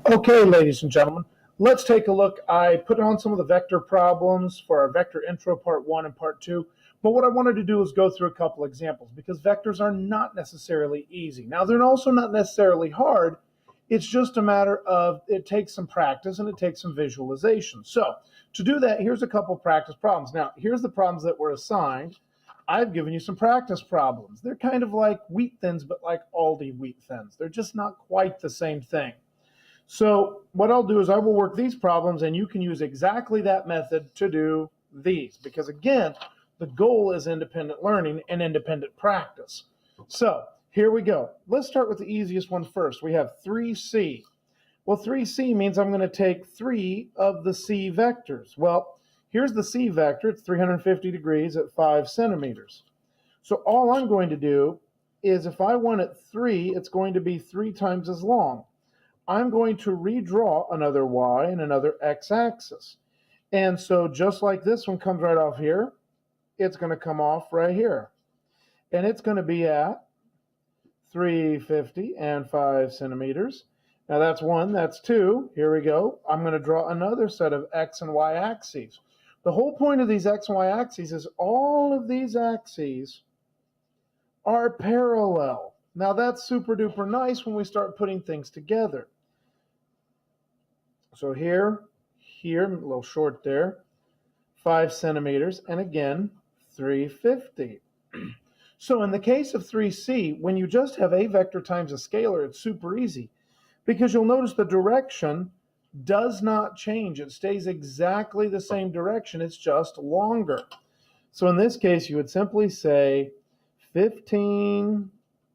Okay, ladies and gentlemen, let's take a look. I put on some of the vector problems for our vector intro part 1 and part 2, but what I wanted to do is go through a couple examples because vectors are not necessarily easy. Now, they're also not necessarily hard. It's just a matter of it takes some practice and it takes some visualization. So to do that, here's a couple practice problems. Now, here's the problems that were assigned. I've given you some practice problems. They're kind of like wheat thins, but like Aldi wheat thins. They're just not quite the same thing. So what I'll do is I will work these problems and you can use exactly that method to do these because again, the goal is independent learning and independent practice. So here we go. Let's start with the easiest one first. We have 3c. Well, 3c means I'm going to take 3 of the c vectors. Well, here's the c vector. It's 350 degrees at 5 centimeters. So all I'm going to do is if I want it 3, it's going to be 3 times as long. I'm going to redraw another y and another x-axis. And so just like this one comes right off here, it's going to come off right here. And it's going to be at 350 and 5 centimeters. Now that's 1, that's 2. Here we go. I'm going to draw another set of x and y axes. The whole point of these x and y axes is all of these axes are parallel. Now that's super duper nice when we start putting things together. So here, a little short there, 5 centimeters, and again, 350. So in the case of 3c, when you just have a vector times a scalar, it's super easy because you'll notice the direction does not change. It stays exactly the same direction. It's just longer. So in this case, you would simply say 15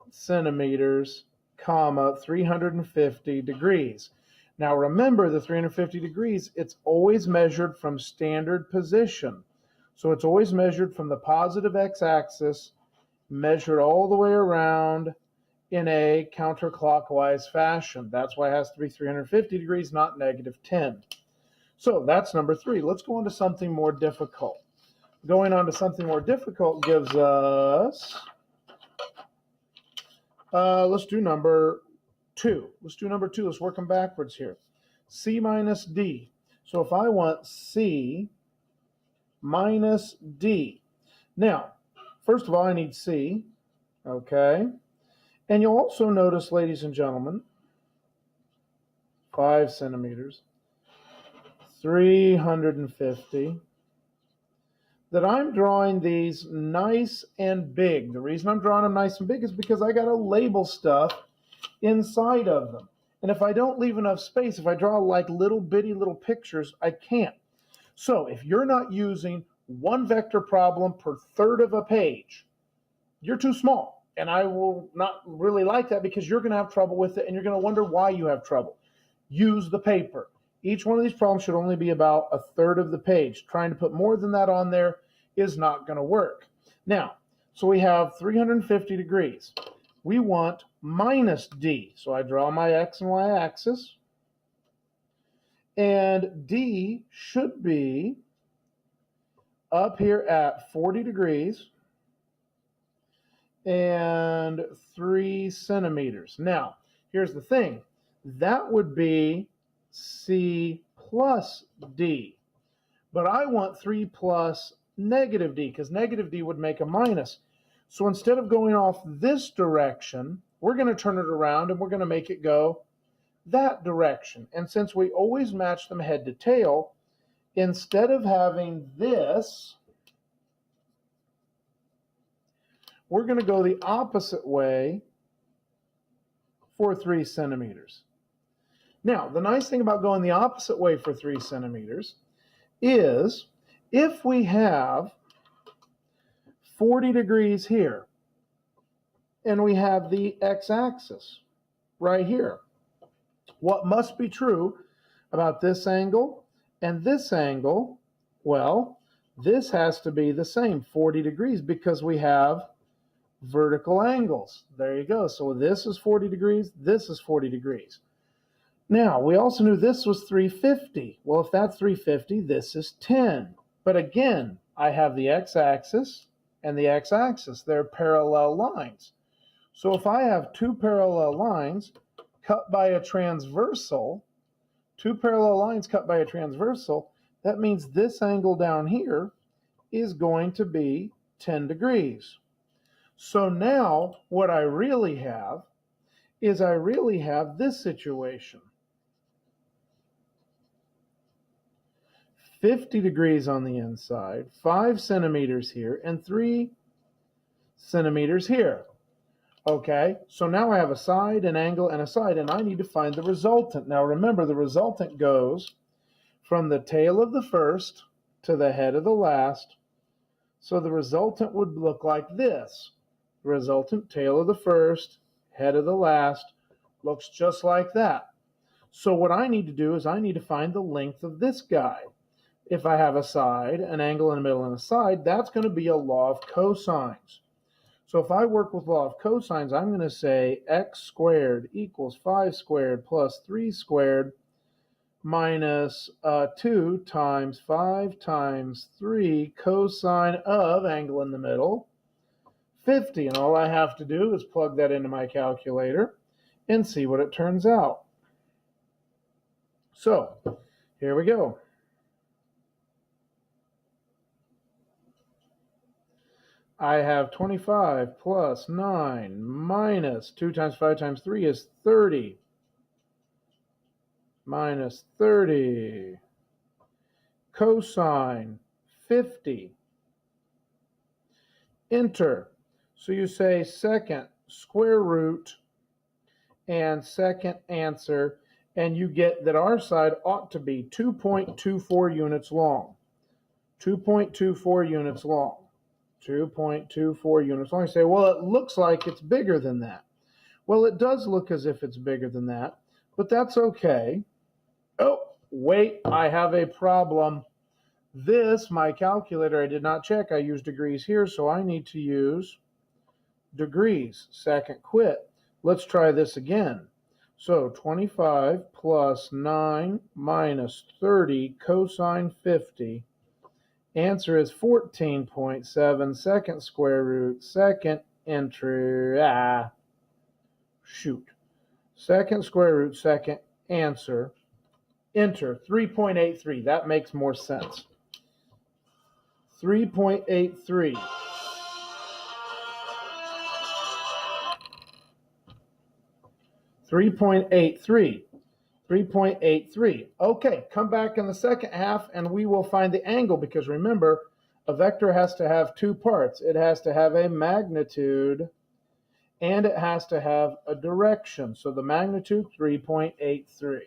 centimeters, comma, 350 degrees. Now remember the 350 degrees, it's always measured from standard position. So it's always measured from the positive x-axis, measured all the way around in a counterclockwise fashion. That's why it has to be 350 degrees, not negative 10. So that's number 3. Let's go on to something more difficult. Going on to something more difficult gives us, let's do number 2. Let's work them backwards here. C minus D. So if I want C minus D. Now, first of all, I need C. Okay. And you'll also notice, ladies and gentlemen, 5 centimeters, 350, that I'm drawing these nice and big. The reason I'm drawing them nice and big is because I got to label stuff inside of them. And if I don't leave enough space, if I draw like little bitty little pictures, I can't. So if you're not using one vector problem per third of a page, you're too small. And I will not really like that because you're going to have trouble with it and you're going to wonder why you have trouble. Use the paper. Each one of these problems should only be about a third of the page. Trying to put more than that on there is not going to work. Now, so we have 350 degrees. We want minus D. So I draw my x and y axis. And D should be up here at 40 degrees and 3 centimeters. Now, here's the thing. That would be C plus D. But I want 3 plus negative D because negative D would make a minus. So instead of going off this direction, we're going to turn it around and we're going to make it go that direction. And since we always match them head to tail, instead of having this, we're going to go the opposite way for 3 centimeters. Now, the nice thing about going the opposite way for 3 centimeters is if we have 40 degrees here and we have the x-axis right here, what must be true about this angle and this angle? Well, this has to be the same, 40 degrees, because we have vertical angles. There you go. So this is 40 degrees, this is 40 degrees. Now, we also knew this was 350. Well, if that's 350, this is 10. But again, I have the x-axis and the x-axis. They're parallel lines. So if I have two parallel lines cut by a transversal, two parallel lines cut by a transversal, that means this angle down here is going to be 10 degrees. So now what I really have is I really have this situation. 50 degrees on the inside, 5 centimeters here, and 3 centimeters here. Okay, so now I have a side, an angle, and a side, and I need to find the resultant. Now remember, the resultant goes from the tail of the first to the head of the last. So the resultant would look like this. The resultant, tail of the first, head of the last, looks just like that. So what I need to do is I need to find the length of this guy. If I have a side, an angle in the middle, and a side, that's going to be a law of cosines. So if I work with law of cosines, I'm going to say x squared equals 5 squared plus 3 squared minus 2 times 5 times 3 cosine of angle in the middle, 50. And all I have to do is plug that into my calculator and see what it turns out. So here we go. I have 25 plus 9 minus 2 times 5 times 3 is 30. Minus 30. Cosine 50. Enter. So you say second square root and second answer, and you get that our side ought to be 2.24 units long. 2.24 units long. 2.24 units long. You say, well, it looks like it's bigger than that. Well, it does look as if it's bigger than that, but that's okay. Oh, wait, I have a problem. This, my calculator, I did not check. I used degrees here, so I need to use degrees. Second quit. Let's try this again. So 25 plus 9 minus 30 cosine 50. Answer is 14.7. Second square root. Second enter. Second square root. Second answer. Enter. 3.83. That makes more sense. 3.83. 3.83. 3.83. Okay, come back in the second half and we will find the angle, because remember, a vector has to have two parts. It has to have a magnitude and it has to have a direction. So the magnitude, 3.83.